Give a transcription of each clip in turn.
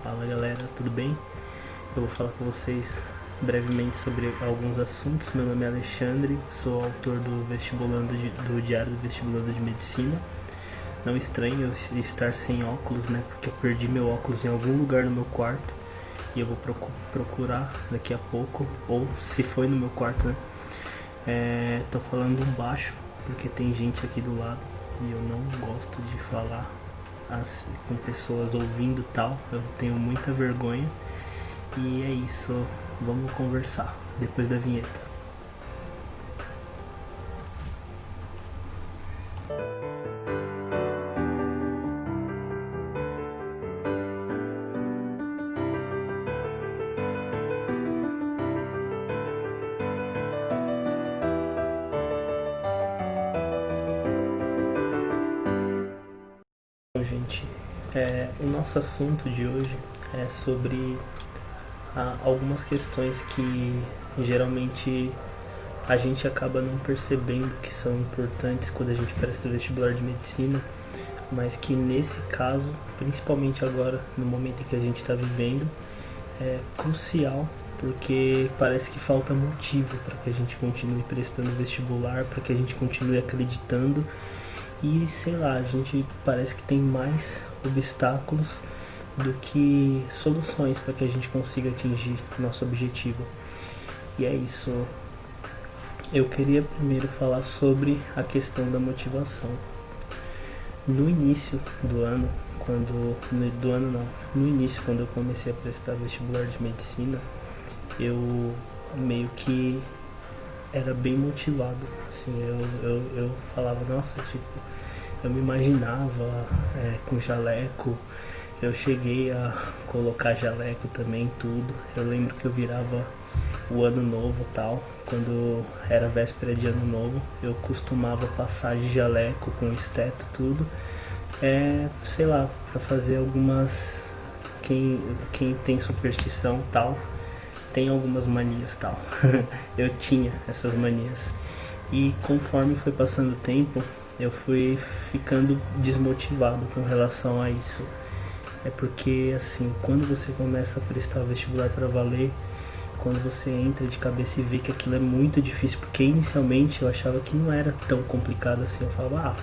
Fala galera, tudo bem? Eu vou falar com vocês brevemente sobre alguns assuntos. Meu nome é Alexandre, sou autor do Diário do Vestibulando de Medicina. Não estranho eu estar sem óculos, né? Porque eu perdi meu óculos em algum lugar no meu quarto e eu vou procurar daqui a pouco, ou se foi no meu quarto, né? Tô falando baixo porque tem gente aqui do lado e eu não gosto de falar assim, com pessoas ouvindo tal. Eu tenho muita vergonha. E é isso, vamos conversar depois da vinheta. Bom, gente, o nosso assunto de hoje é sobre algumas questões que geralmente a gente acaba não percebendo que são importantes quando a gente presta o vestibular de medicina, mas que nesse caso, principalmente agora, no momento em que a gente está vivendo, é crucial, porque parece que falta motivo para que a gente continue prestando vestibular, para que a gente continue acreditando e sei lá, a gente parece que tem mais obstáculos do que soluções para que a gente consiga atingir nosso objetivo. E é isso. Eu queria primeiro falar sobre a questão da motivação. No início do ano, no início quando eu comecei a prestar vestibular de medicina, eu meio que era bem motivado, assim, eu falava, nossa, tipo, eu me imaginava com jaleco, eu cheguei a colocar jaleco também, tudo. Eu lembro que eu virava o ano novo e tal, quando era véspera de ano novo, eu costumava passar de jaleco com esteto, tudo, sei lá, pra fazer algumas, quem tem superstição tal, tem algumas manias tal. Eu tinha essas manias. E conforme foi passando o tempo, eu fui ficando desmotivado com relação a isso. É porque, assim, quando você começa a prestar o vestibular para valer, quando você entra de cabeça e vê que aquilo é muito difícil, porque inicialmente eu achava que não era tão complicado assim. Eu falava,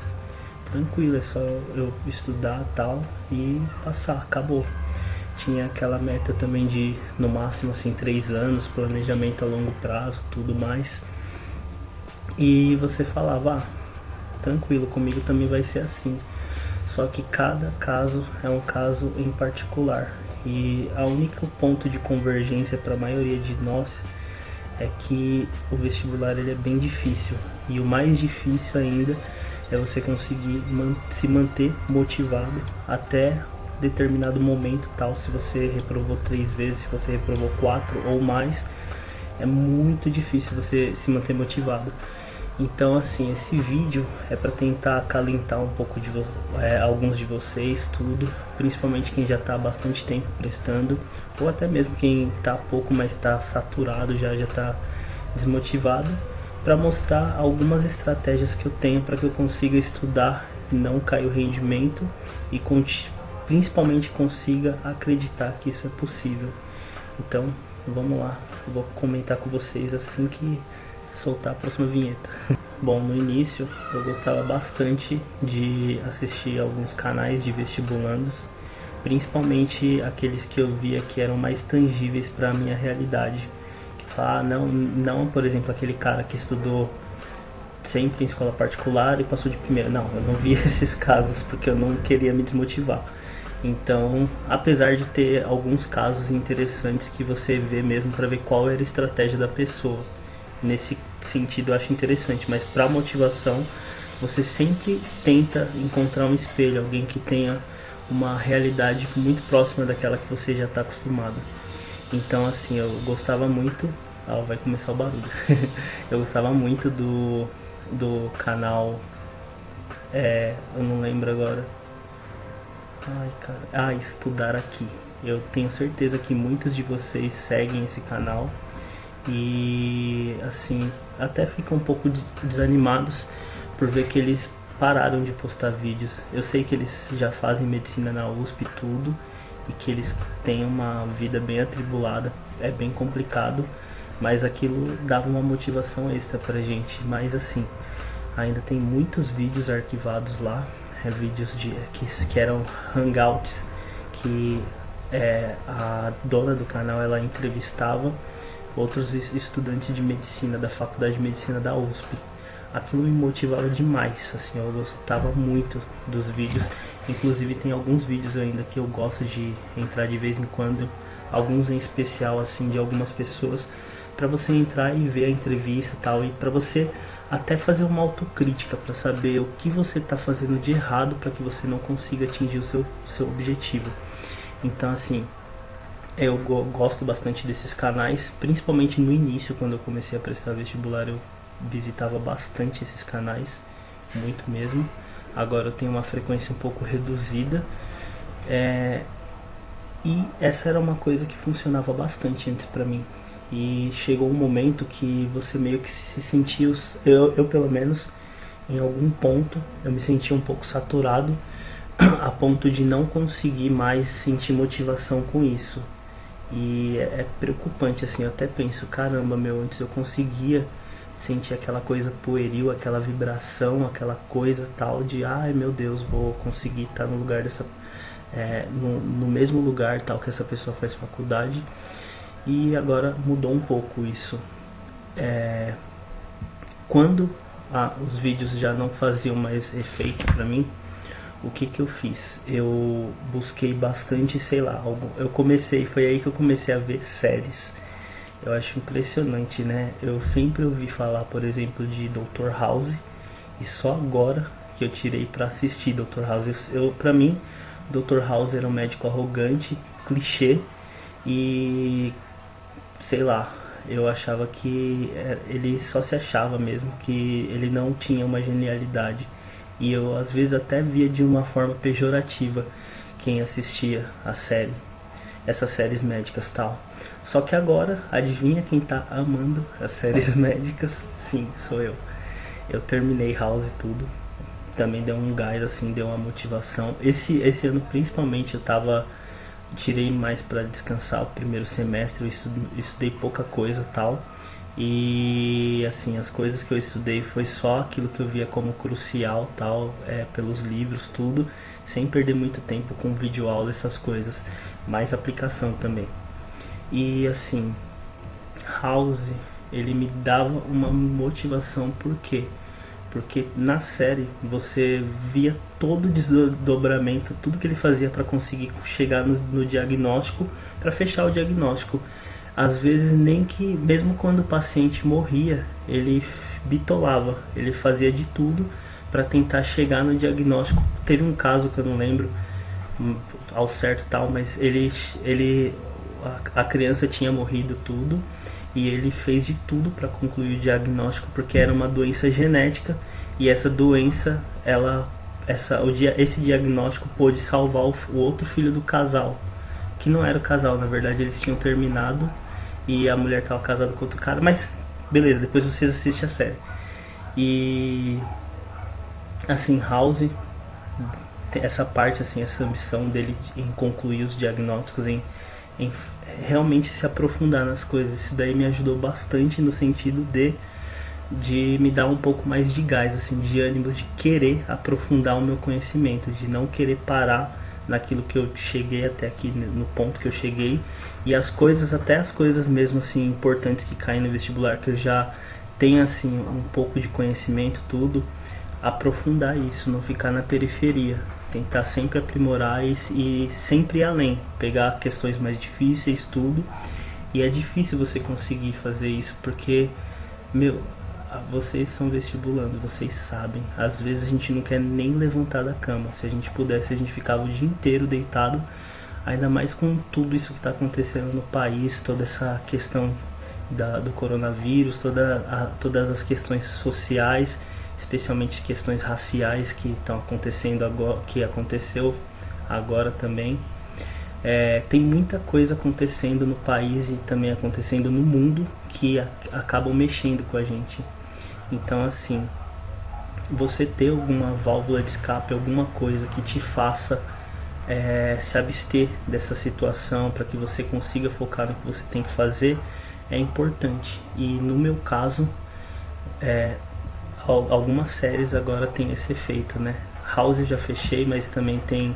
tranquilo, é só eu estudar tal e passar, acabou. Tinha aquela meta também de, no máximo, assim, 3 anos, planejamento a longo prazo, tudo mais. E você falava, tranquilo, comigo também vai ser assim. Só que cada caso é um caso em particular. E o único ponto de convergência para a maioria de nós é que o vestibular ele é bem difícil. E o mais difícil ainda é você conseguir se manter motivado até determinado momento tal. Se você reprovou 3 vezes, se você reprovou 4 ou mais, é muito difícil você se manter motivado. Então, assim, esse vídeo é para tentar acalentar um pouco de alguns de vocês, tudo, principalmente quem já está há bastante tempo prestando, ou até mesmo quem está pouco, mas está saturado, já está desmotivado, para mostrar algumas estratégias que eu tenho para que eu consiga estudar, não cair o rendimento e principalmente consiga acreditar que isso é possível. Então, vamos lá, eu vou comentar com vocês assim que soltar a próxima vinheta. Bom, no início eu gostava bastante de assistir alguns canais de vestibulandos, principalmente aqueles que eu via que eram mais tangíveis para a minha realidade. Que fala, não, por exemplo, aquele cara que estudou sempre em escola particular e passou de primeira. Não, eu não via esses casos porque eu não queria me desmotivar. Então, apesar de ter alguns casos interessantes que você vê mesmo para ver qual era a estratégia da pessoa, nesse sentido eu acho interessante, mas para motivação você sempre tenta encontrar um espelho, alguém que tenha uma realidade muito próxima daquela que você já está acostumado. Então, assim, eu gostava muito, vai começar o barulho. Eu gostava muito do canal, eu não lembro agora. Estudar Aqui. Eu tenho certeza que muitos de vocês seguem esse canal e, assim, até ficam um pouco desanimados por ver que eles pararam de postar vídeos. Eu sei que eles já fazem medicina na USP e tudo, e que eles têm uma vida bem atribulada, é bem complicado, mas aquilo dava uma motivação extra pra gente. Mas assim, ainda tem muitos vídeos arquivados lá, vídeos que eram hangouts, que a dona do canal ela entrevistava outros estudantes de medicina da faculdade de medicina da USP. Aquilo me motivava demais, assim, eu gostava muito dos vídeos. Inclusive tem alguns vídeos ainda que eu gosto de entrar de vez em quando, alguns em especial assim de algumas pessoas, para você entrar e ver a entrevista e tal, e para você até fazer uma autocrítica para saber o que você está fazendo de errado para que você não consiga atingir o seu objetivo. Então assim, eu gosto bastante desses canais, principalmente no início, quando eu comecei a prestar vestibular, eu visitava bastante esses canais, muito mesmo. Agora eu tenho uma frequência um pouco reduzida, e essa era uma coisa que funcionava bastante antes pra mim. E chegou um momento que você meio que se sentia, eu pelo menos, em algum ponto, eu me sentia um pouco saturado, a ponto de não conseguir mais sentir motivação com isso. E é preocupante, assim, eu até penso, caramba, antes eu conseguia sentir aquela coisa pueril, aquela vibração, aquela coisa tal de, ai meu Deus, vou conseguir estar no lugar dessa, no mesmo lugar tal que essa pessoa faz faculdade. E agora mudou um pouco isso. Quando os vídeos já não faziam mais efeito pra mim, o que eu fiz? Eu busquei bastante, sei lá, foi aí que eu comecei a ver séries. Eu acho impressionante, né? Eu sempre ouvi falar, por exemplo, de Dr. House, e só agora que eu tirei pra assistir Dr. House. Pra mim, Dr. House era um médico arrogante, clichê, e sei lá, eu achava que ele só se achava mesmo, que ele não tinha uma genialidade. E eu às vezes até via de uma forma pejorativa quem assistia a série, essas séries médicas tal. Só que agora, adivinha quem tá amando as séries médicas? Sim, sou eu. Eu terminei House e tudo. Também deu um gás, assim, deu uma motivação. Esse ano principalmente tirei mais para descansar o primeiro semestre, eu estudei pouca coisa tal. E assim, as coisas que eu estudei foi só aquilo que eu via como crucial tal, pelos livros, tudo, sem perder muito tempo com videoaula, essas coisas, mais aplicação também. E assim, House, ele me dava uma motivação, por quê? Porque na série você via todo o desdobramento, tudo que ele fazia para conseguir chegar no diagnóstico, para fechar o diagnóstico. Às vezes nem que, mesmo quando o paciente morria, ele bitolava, ele fazia de tudo para tentar chegar no diagnóstico. Teve um caso que eu não lembro ao certo tal, mas a criança tinha morrido tudo, e ele fez de tudo para concluir o diagnóstico, porque era uma doença genética, e essa doença, esse diagnóstico pôde salvar o outro filho do casal, que não era o casal, na verdade eles tinham terminado e a mulher estava casada com outro cara, mas beleza, depois vocês assistem a série. E assim, House, essa parte, assim, essa ambição dele em concluir os diagnósticos, em realmente se aprofundar nas coisas, isso daí me ajudou bastante no sentido de me dar um pouco mais de gás, assim, de ânimos, de querer aprofundar o meu conhecimento, de não querer parar naquilo que eu cheguei até aqui, no ponto que eu cheguei, e até as coisas mesmo assim importantes que caem no vestibular, que eu já tenho assim um pouco de conhecimento, tudo, aprofundar isso, não ficar na periferia, tentar sempre aprimorar e sempre ir além, pegar questões mais difíceis, tudo. E é difícil você conseguir fazer isso, porque vocês são vestibulando, vocês sabem, às vezes a gente não quer nem levantar da cama. Se a gente pudesse, a gente ficava o dia inteiro deitado, ainda mais com tudo isso que está acontecendo no país, toda essa questão do coronavírus, todas as questões sociais, especialmente questões raciais que estão acontecendo agora, que aconteceu agora também. Tem muita coisa acontecendo no país e também acontecendo no mundo que acabam mexendo com a gente. Então assim, você ter alguma válvula de escape, alguma coisa que te faça se abster dessa situação para que você consiga focar no que você tem que fazer é importante. E no meu caso, algumas séries agora tem esse efeito, né? House eu já fechei, mas também tem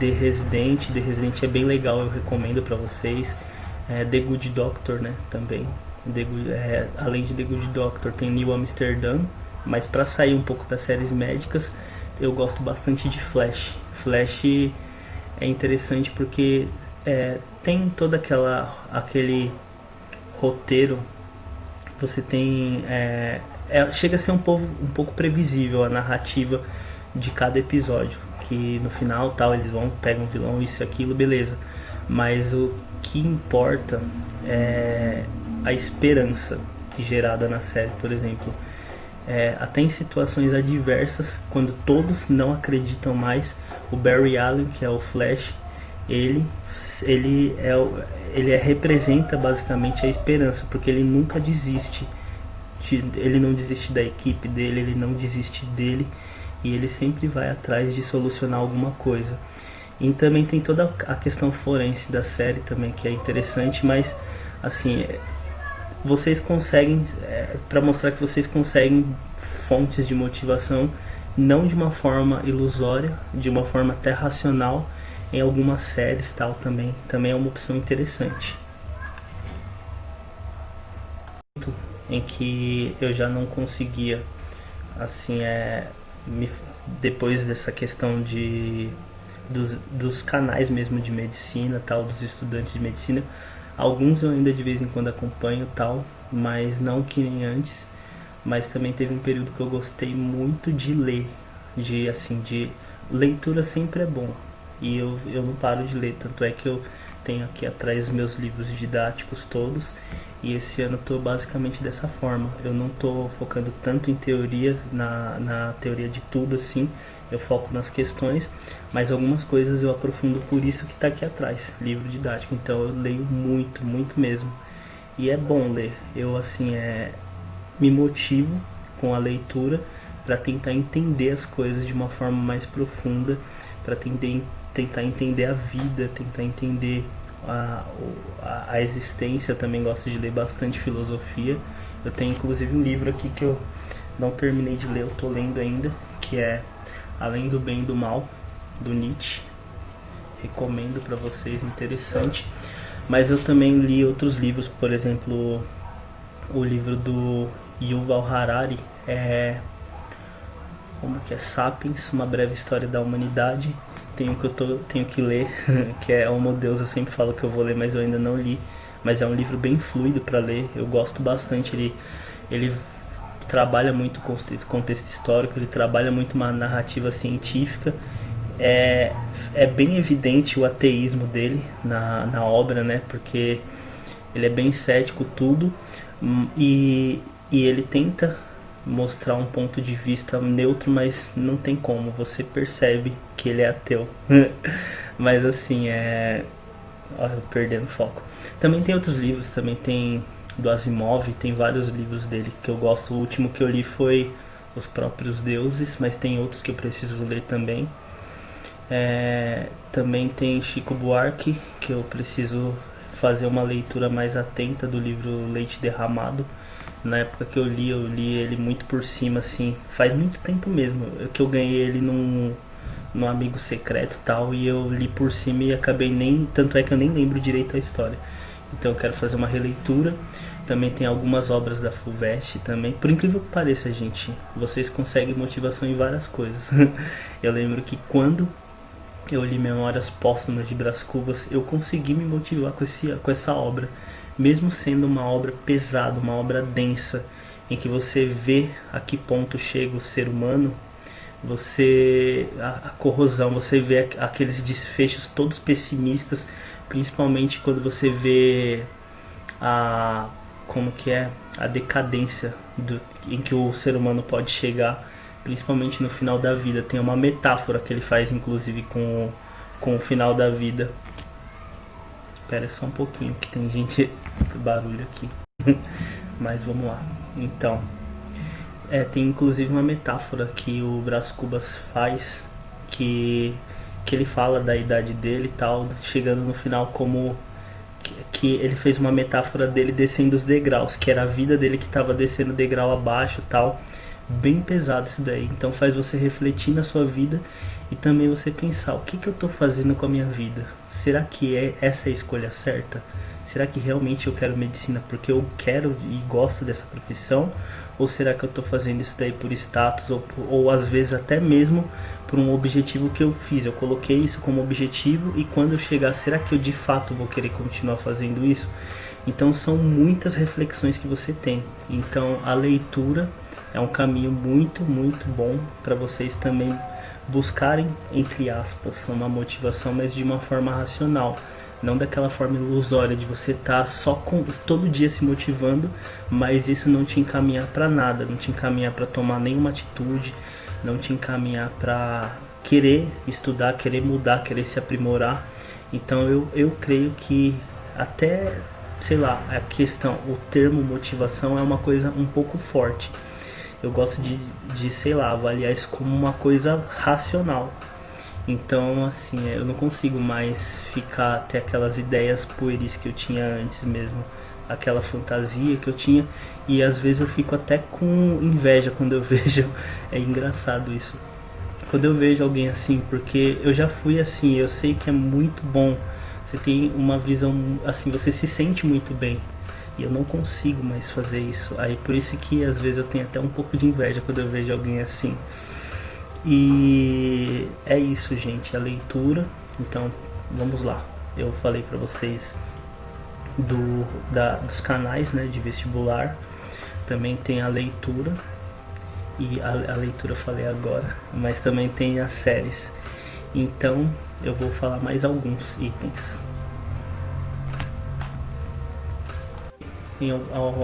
The Resident. The Resident é bem legal, eu recomendo para vocês. The Good Doctor, né? Também. Além de The Good Doctor, tem New Amsterdam. Mas para sair um pouco das séries médicas, eu gosto bastante de Flash. Flash é interessante porque tem todo aquele roteiro. Você tem chega a ser um pouco previsível a narrativa de cada episódio, que no final tal eles pegam um vilão, isso e aquilo, beleza, mas o que importa é a esperança gerada na série. Por exemplo, até em situações adversas, quando todos não acreditam mais, o Barry Allen, que é o Flash, ele representa basicamente a esperança, porque ele nunca desiste, ele não desiste da equipe dele, ele não desiste dele, e ele sempre vai atrás de solucionar alguma coisa. E também tem toda a questão forense da série também, que é interessante, mas assim, vocês conseguem, para mostrar que vocês conseguem fontes de motivação, não de uma forma ilusória, de uma forma até racional, em algumas séries tal, também é uma opção interessante. Em que eu já não conseguia, assim, depois dessa questão dos canais mesmo de medicina, tal, dos estudantes de medicina, alguns eu ainda de vez em quando acompanho, tal, mas não que nem antes. Mas também teve um período que eu gostei muito de ler, de leitura sempre é bom, e eu não paro de ler, tanto é que eu tenho aqui atrás os meus livros didáticos todos, e esse ano estou basicamente dessa forma. Eu não estou focando tanto em teoria, na teoria de tudo assim, eu foco nas questões, mas algumas coisas eu aprofundo, por isso que está aqui atrás, livro didático. Então eu leio muito, muito mesmo, e é bom ler. Eu assim, me motivo com a leitura para tentar entender as coisas de uma forma mais profunda, para tentar entender a vida, tentar entender a existência. Eu também gosto de ler bastante filosofia. Eu tenho inclusive um livro aqui que eu não terminei de ler, eu tô lendo ainda, que é Além do Bem e do Mal, do Nietzsche. Recomendo para vocês, interessante. Mas eu também li outros livros, por exemplo, o livro do Yuval Harari, Sapiens, Uma Breve História da Humanidade. Tem um que eu tenho que ler, que é Homo Deus. Eu sempre falo que eu vou ler, mas eu ainda não li. Mas é um livro bem fluido para ler, eu gosto bastante. Ele trabalha muito contexto histórico, ele trabalha muito uma narrativa científica. É bem evidente o ateísmo dele na obra, né? Porque ele é bem cético, tudo, e ele tenta mostrar um ponto de vista neutro, mas não tem como, você percebe que ele é ateu. Mas assim, eu perdendo foco. Também tem outros livros, também tem do Asimov, tem vários livros dele que eu gosto. O último que eu li foi Os Próprios Deuses, mas tem outros que eu preciso ler também. Também tem Chico Buarque, que eu preciso fazer uma leitura mais atenta do livro Leite Derramado. Na época que eu li ele muito por cima, assim, faz muito tempo mesmo, que eu ganhei ele num amigo secreto e tal, e eu li por cima e acabei tanto é que eu nem lembro direito a história. Então eu quero fazer uma releitura. Também tem algumas obras da Fulvestre também. Por incrível que pareça, gente, vocês conseguem motivação em várias coisas. Eu lembro que quando eu li Memórias Póstumas de Brás Cubas, eu consegui me motivar com essa obra, mesmo sendo uma obra pesada, uma obra densa, em que você vê a que ponto chega o ser humano, a corrosão, você vê aqueles desfechos todos pessimistas, principalmente quando você vê a decadência em que o ser humano pode chegar, principalmente no final da vida. Tem uma metáfora que ele faz, inclusive, com o final da vida. Espera só um pouquinho, que tem gente barulho aqui. Mas vamos lá. Então, tem inclusive uma metáfora que o Brás Cubas faz, que que ele fala da idade dele e tal, chegando no final como que ele fez uma metáfora dele descendo os degraus, que era a vida dele que estava descendo degrau abaixo e tal. Bem pesado isso daí, então faz você refletir na sua vida e também você pensar, o que eu estou fazendo com a minha vida? Será que essa é a escolha certa? Será que realmente eu quero medicina porque eu quero e gosto dessa profissão? Ou será que eu estou fazendo isso daí por status ou às vezes até mesmo por um objetivo que eu fiz? Eu coloquei isso como objetivo e quando eu chegar, será que eu de fato vou querer continuar fazendo isso? Então são muitas reflexões que você tem. Então a leitura é um caminho muito, muito bom para vocês também buscarem, entre aspas, uma motivação, mas de uma forma racional. Não daquela forma ilusória de você estar todo dia se motivando, mas isso não te encaminhar para nada, não te encaminhar para tomar nenhuma atitude, não te encaminhar para querer estudar, querer mudar, querer se aprimorar. Então eu creio que até, sei lá, a questão, o termo motivação é uma coisa um pouco forte. Eu gosto de, sei lá, avaliar isso como uma coisa racional. Então, assim, eu não consigo mais ter aquelas ideias pueris que eu tinha antes mesmo. Aquela fantasia que eu tinha. E às vezes eu fico até com inveja quando eu vejo. É engraçado isso. Quando eu vejo alguém assim, porque eu já fui assim, eu sei que é muito bom. Você tem uma visão, assim, você se sente muito bem. E eu não consigo mais fazer isso. Aí por isso que às vezes eu tenho até um pouco de inveja quando eu vejo alguém assim. E é isso, gente, a leitura. Então vamos lá. Eu falei pra vocês dos canais, né, de vestibular. Também tem a leitura. E a leitura eu falei agora. Mas também tem as séries. Então eu vou falar mais alguns itens.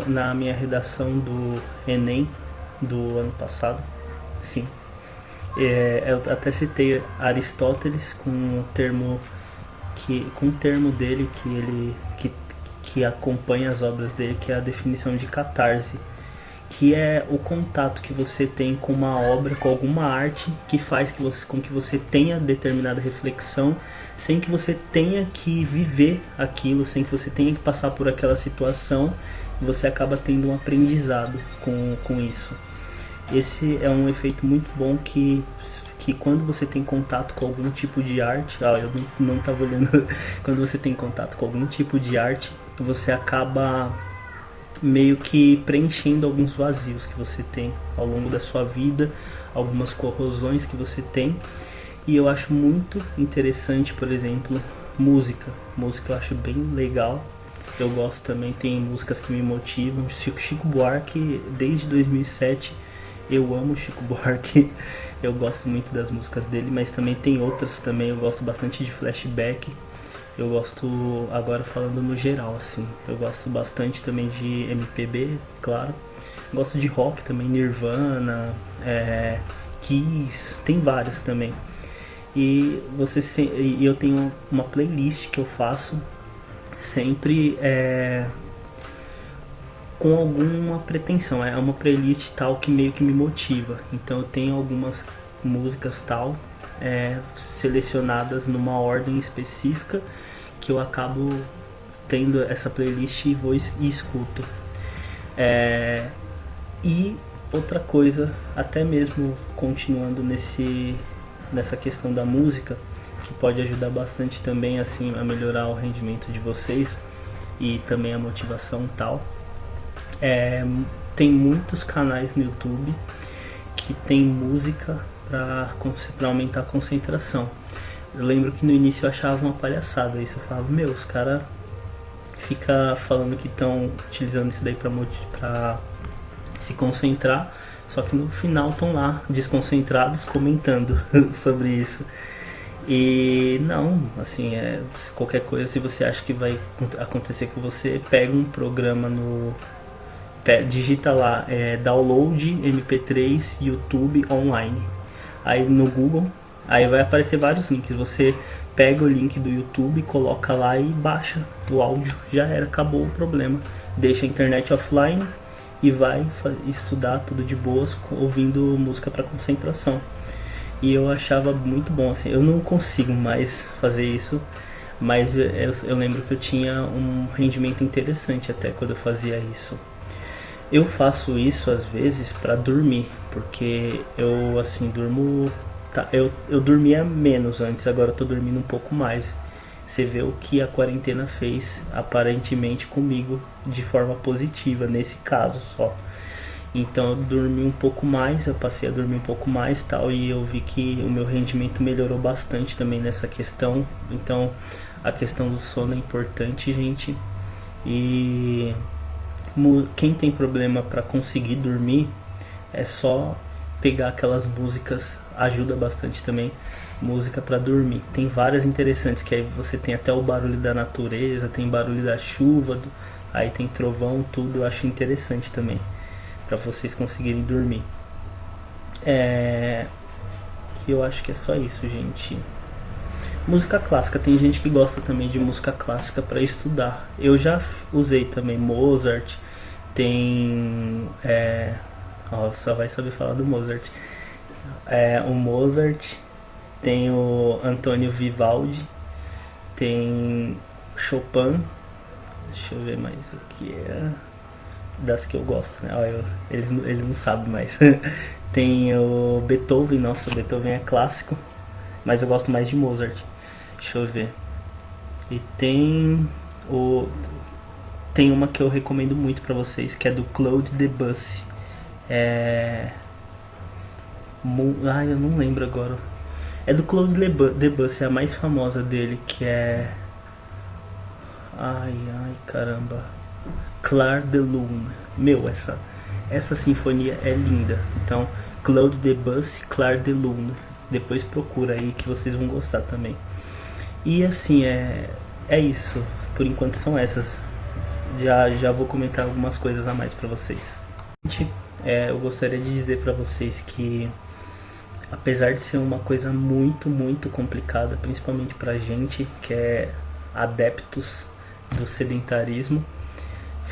Na minha redação do Enem do ano passado, sim, eu até citei Aristóteles com um termo dele que acompanha as obras dele, que é a definição de catarse, que é o contato que você tem com uma obra, com alguma arte, que faz com que você tenha determinada reflexão, sem que você tenha que viver aquilo, sem que você tenha que passar por aquela situação, e você acaba tendo um aprendizado com isso. Esse é um efeito muito bom que quando você tem contato com algum tipo de arte, eu não estava olhando, quando você tem contato com algum tipo de arte, você acaba meio que preenchendo alguns vazios que você tem ao longo da sua vida, algumas corrosões que você tem. E eu acho muito interessante, por exemplo, música eu acho bem legal. Eu gosto também, tem músicas que me motivam. Chico Buarque, desde 2007 eu amo Chico Buarque, eu gosto muito das músicas dele, mas também tem outras também, eu gosto bastante de Flashback. Eu gosto, agora falando no geral, assim, eu gosto bastante também de MPB, claro. Gosto de rock também, Nirvana, Kiss, tem vários também. E eu tenho uma playlist que eu faço sempre com alguma pretensão. É uma playlist tal que meio que me motiva. Então eu tenho algumas músicas tal selecionadas numa ordem específica que eu acabo tendo essa playlist e escuto. E outra coisa, até mesmo continuando nessa questão da música, que pode ajudar bastante também assim a melhorar o rendimento de vocês e também a motivação tal. Tem muitos canais no YouTube que tem música para aumentar a concentração. Eu lembro que no início eu achava uma palhaçada isso. Eu falava, os caras ficam falando que estão utilizando isso daí pra se concentrar, só que no final estão lá, desconcentrados, comentando sobre isso. E não, assim, qualquer coisa, se você acha que vai acontecer com você, pega um programa digita lá, download MP3 YouTube online. Aí no Google, aí vai aparecer vários links. Você pega o link do YouTube, coloca lá e baixa o áudio. Já era, acabou o problema. Deixa a internet offline e vai estudar tudo de boas, ouvindo música para concentração. E eu achava muito bom, assim. Eu não consigo mais fazer isso, mas eu lembro que eu tinha um rendimento interessante até quando eu fazia isso. Eu faço isso às vezes para dormir, porque eu assim durmo. Tá, eu dormia menos antes, agora eu tô dormindo um pouco mais. Você vê o que a quarentena fez aparentemente comigo de forma positiva, nesse caso só. Então eu dormi um pouco mais, eu passei a dormir um pouco mais tal, e eu vi que o meu rendimento melhorou bastante também nessa questão. Então a questão do sono é importante, gente. E quem tem problema para conseguir dormir é só pegar aquelas músicas, ajuda bastante também. Música para dormir, tem várias interessantes, que aí você tem até o barulho da natureza, tem barulho da chuva, aí tem trovão, tudo. Eu acho interessante também para vocês conseguirem dormir. Que eu acho que é só isso, gente. Música clássica, tem gente que gosta também de música clássica para estudar. Eu já usei também Mozart, tem. Só vai saber falar do Mozart. O Mozart, tem o Antônio Vivaldi, tem Chopin. Deixa eu ver mais o que é. Das que eu gosto, né? Ele não sabe mais. Tem o Beethoven, nossa, Beethoven é clássico, mas eu gosto mais de Mozart. Deixa eu ver. E tem uma que eu recomendo muito pra vocês, que é do Claude Debussy. Eu não lembro agora. É do Claude Debussy, é a mais famosa dele, que é... Ai, caramba. Clair de Lune. Meu, essa sinfonia é linda. Então, Claude Debussy, Clair de Lune. Depois procura aí que vocês vão gostar também. E assim, é isso. Por enquanto são essas. Já vou comentar algumas coisas a mais pra vocês. Eu gostaria de dizer pra vocês que, apesar de ser uma coisa muito, muito complicada, principalmente pra gente que é adeptos do sedentarismo,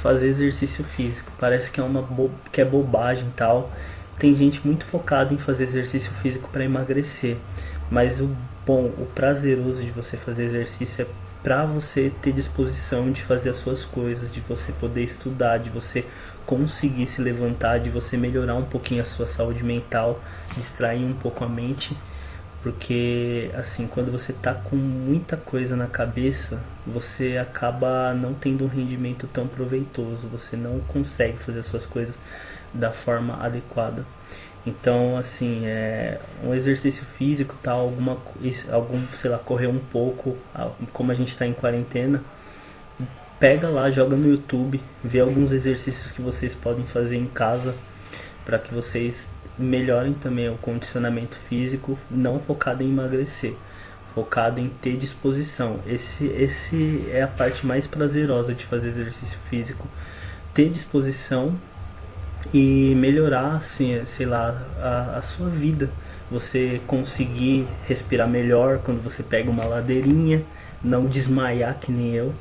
fazer exercício físico parece que é bobagem e tal. Tem gente muito focada em fazer exercício físico para emagrecer, mas o prazeroso de você fazer exercício é para você ter disposição de fazer as suas coisas, de você poder estudar, de você conseguir se levantar, de você melhorar um pouquinho a sua saúde mental, distrair um pouco a mente. Porque assim, quando você tá com muita coisa na cabeça, você acaba não tendo um rendimento tão proveitoso, você não consegue fazer as suas coisas da forma adequada. Então, assim, um exercício físico, tal, sei lá, correr um pouco, como a gente tá em quarentena, pega lá, joga no YouTube, vê alguns exercícios que vocês podem fazer em casa para que vocês melhorem também o condicionamento físico, não focado em emagrecer, focado em ter disposição. Esse é a parte mais prazerosa de fazer exercício físico, ter disposição e melhorar, assim, sei lá, a sua vida. Você conseguir respirar melhor quando você pega uma ladeirinha, não desmaiar que nem eu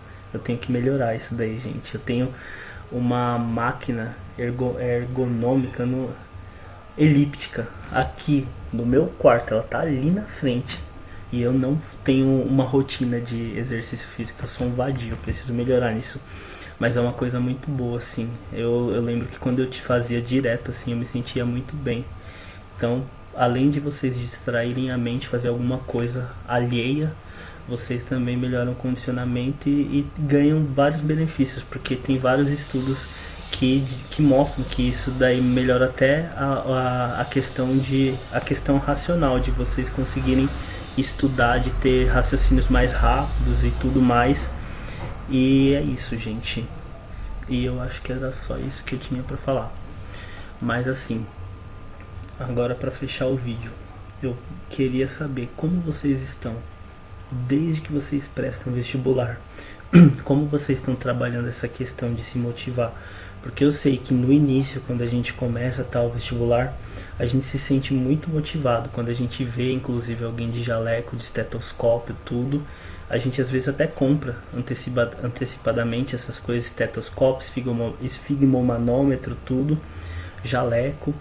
tenho que melhorar isso daí, gente. Eu tenho uma máquina ergonômica elíptica aqui no meu quarto, ela tá ali na frente, e eu não tenho uma rotina de exercício físico, eu sou um vadio, eu preciso melhorar nisso, mas é uma coisa muito boa, assim. Eu lembro que quando eu te fazia direto, assim, eu me sentia muito bem. Então, além de vocês distraírem a mente, fazer alguma coisa alheia, vocês também melhoram o condicionamento e ganham vários benefícios, porque tem vários estudos que mostram que isso daí melhora até a questão racional, de vocês conseguirem estudar, de ter raciocínios mais rápidos e tudo mais. E é isso, gente. E eu acho que era só isso que eu tinha pra falar. Mas assim, agora pra fechar o vídeo, eu queria saber como vocês estão desde que vocês prestam vestibular. Como vocês estão trabalhando essa questão de se motivar? Porque eu sei que no início, quando a gente começa tal vestibular, a gente se sente muito motivado. Quando a gente vê, inclusive, alguém de jaleco, de estetoscópio, tudo, a gente às vezes até compra antecipadamente essas coisas, estetoscópio, esfigmomanômetro, tudo, jaleco,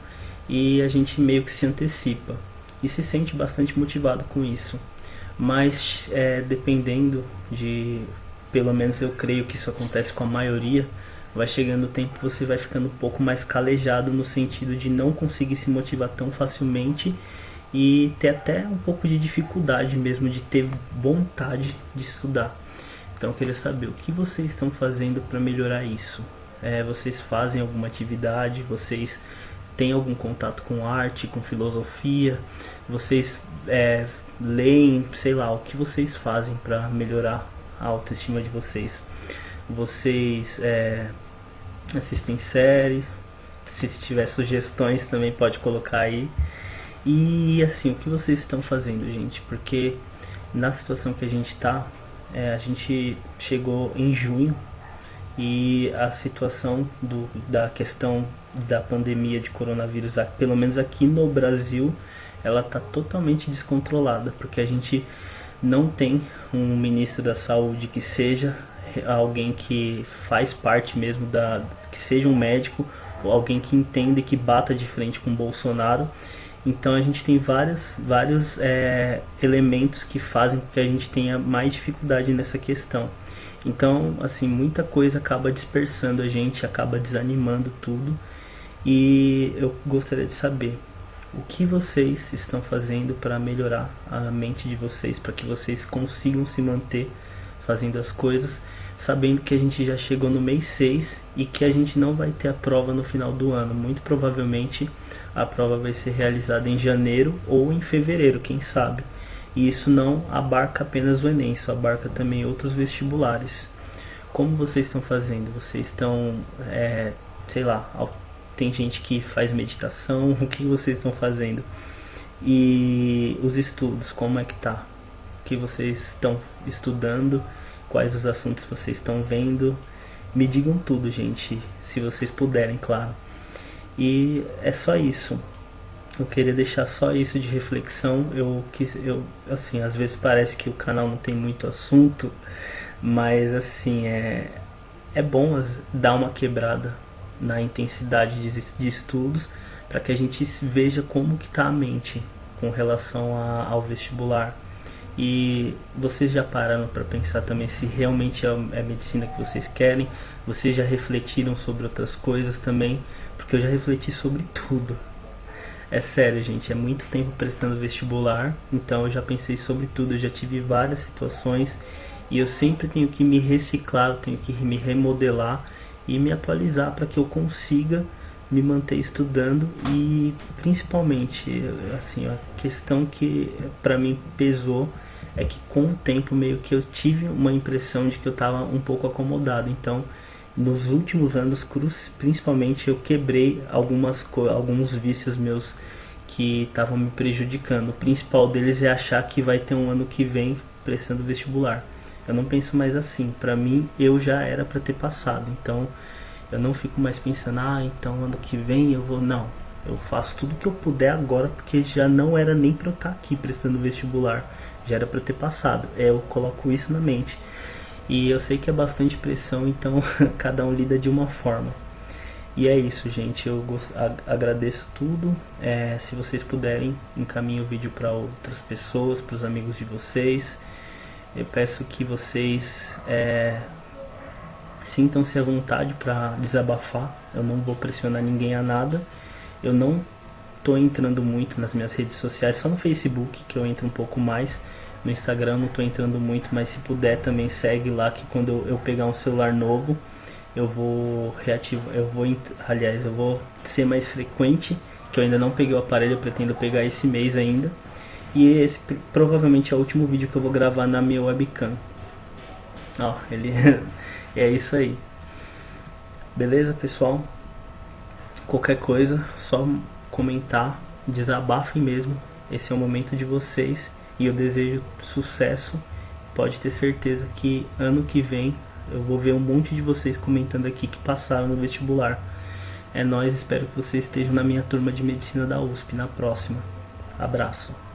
e a gente meio que se antecipa. e se sente bastante motivado com isso. Mas dependendo de, pelo menos eu creio que isso acontece com a maioria, vai chegando o tempo você vai ficando um pouco mais calejado no sentido de não conseguir se motivar tão facilmente e ter até um pouco de dificuldade mesmo de ter vontade de estudar. Então eu queria saber o que vocês estão fazendo para melhorar isso. Vocês fazem alguma atividade? Vocês têm algum contato com arte, com filosofia? Vocês leem, sei lá, o que vocês fazem para melhorar a autoestima de vocês? Vocês assistem série? Se tiver sugestões também pode colocar aí. E assim, o que vocês estão fazendo, gente? Porque na situação que a gente está, a gente chegou em junho e a situação da questão da pandemia de coronavírus, pelo menos aqui no Brasil, ela está totalmente descontrolada, porque a gente não tem um ministro da saúde que seja alguém que faz parte mesmo que seja um médico, ou alguém que entenda e que bata de frente com o Bolsonaro. Então a gente tem vários elementos que fazem com que a gente tenha mais dificuldade nessa questão. Então, assim, muita coisa acaba dispersando a gente, acaba desanimando tudo. E eu gostaria de saber o que vocês estão fazendo para melhorar a mente de vocês, para que vocês consigam se manter fazendo as coisas, sabendo que a gente já chegou no mês 6 e que a gente não vai ter a prova no final do ano. Muito provavelmente a prova vai ser realizada em janeiro ou em fevereiro, quem sabe. E isso não abarca apenas o Enem, isso abarca também outros vestibulares. Como vocês estão fazendo? Vocês estão, sei lá, tem gente que faz meditação, o que vocês estão fazendo? E os estudos, como é que tá? O que vocês estão estudando? Quais os assuntos vocês estão vendo? Me digam tudo, gente, se vocês puderem, claro. E é só isso. Eu queria deixar só isso de reflexão. Assim, às vezes parece que o canal não tem muito assunto, mas assim, é bom dar uma quebrada na intensidade de estudos, para que a gente veja como que tá a mente com relação ao vestibular. E vocês já pararam para pensar também se realmente é a medicina que vocês querem? Vocês já refletiram sobre outras coisas também? Porque eu já refleti sobre tudo. É sério, gente, é muito tempo prestando vestibular, então eu já pensei sobre tudo, eu já tive várias situações e eu sempre tenho que me reciclar, eu tenho que me remodelar e me atualizar para que eu consiga me manter estudando. E principalmente, assim, a questão que para mim pesou é que com o tempo meio que eu tive uma impressão de que eu estava um pouco acomodado. Então, nos últimos anos, principalmente, eu quebrei alguns vícios meus que estavam me prejudicando. O principal deles é achar que vai ter um ano que vem prestando vestibular. Eu não penso mais assim. Para mim, eu já era para ter passado. Então, eu não fico mais pensando, então ano que vem eu vou... Não, eu faço tudo que eu puder agora, porque já não era nem para eu estar aqui prestando vestibular. Já era para eu ter passado. Eu coloco isso na mente. E eu sei que é bastante pressão, então cada um lida de uma forma. E é isso, gente. Eu agradeço tudo. Se vocês puderem, encaminhem o vídeo para outras pessoas, para os amigos de vocês. Eu peço que vocês sintam-se à vontade para desabafar. Eu não vou pressionar ninguém a nada. Eu não estou entrando muito nas minhas redes sociais, só no Facebook que eu entro um pouco mais. No Instagram não estou entrando muito, mas se puder também segue lá, que quando eu pegar um celular novo eu vou reativar, eu vou ser mais frequente, que eu ainda não peguei o aparelho, eu pretendo pegar esse mês ainda. E esse provavelmente é o último vídeo que eu vou gravar na minha webcam. Ele é isso aí. Beleza, pessoal? Qualquer coisa, só comentar, desabafem mesmo. Esse é o momento de vocês. E eu desejo sucesso. Pode ter certeza que ano que vem eu vou ver um monte de vocês comentando aqui que passaram no vestibular. É nóis, espero que vocês estejam na minha turma de medicina da USP na próxima. Abraço.